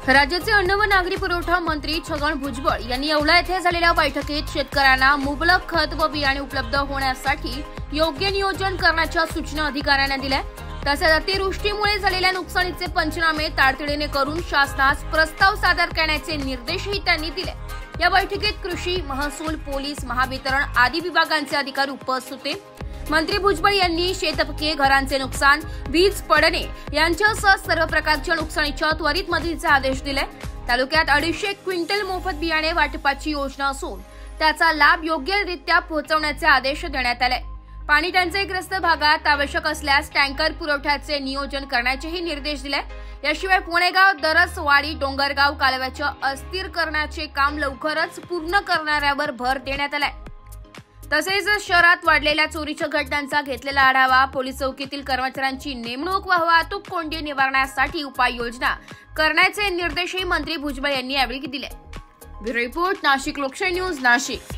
राज्याचे अन्न व नागरी पुरवठा मंत्री छगन भुजबळ यांनी येवला येथे झालेल्या बैठकीत शेतकऱ्यांना मुबलक खत व बियाणे उपलब्ध होण्यासाठी योग्य नियोजन करण्याच्या सूचना अधिकाऱ्यांना दिल्या। तसेच अतिवृष्टीमुळे झालेल्या नुकसानीचे पंचनामे तातडीने करून शासनास प्रस्ताव सादर करण्याचे निर्देशही त्यांनी दिले। या बैठकीत कृषी, महसूल, पोलीस, महावितरण आदी विभागांचे अधिकारी उपस्थित होते। मंत्री भुजबळ यांनी शेतपके, घरांचे नुकसान, वीज पडणे यांच्यासह सर्व प्रकारच्या नुकसानीच्या त्वरित मदतीचे आदेश दिले। तालुक्यात 250 क्विंटल मोफत बियाणे वाटपाची योजना असून त्याचा लाभ योग्यरित्या पोहोचवण्याचे आदेश देण्यात आले। पाणी टंचाईग्रस्त भागात आवश्यक असल्यास टँकर पुरवठ्याचे नियोजन करण्याचेही निर्देश दिले। याशिवाय पुणेगाव, दरसवाडी, डोंगरगाव कालव्याचे अस्थिरीकरणाचे काम लवकरच पूर्ण करण्यावर भर देण्यात आलाय। तसेच शहरात वाढलेल्या चोरीच्या घटनांचा घेतलेला आढावा, पोलीस चौकीतील कर्मचाऱ्यांची नेमणूक व वाहतूक कोंडी निवारण्यासाठी उपाययोजना करण्याचे निर्देशही मंत्री भुजबळ यांनी यावेळी दिले। ब्युरो रिपोर्ट, नाशिक लोकशाही न्यूज, नाशिक।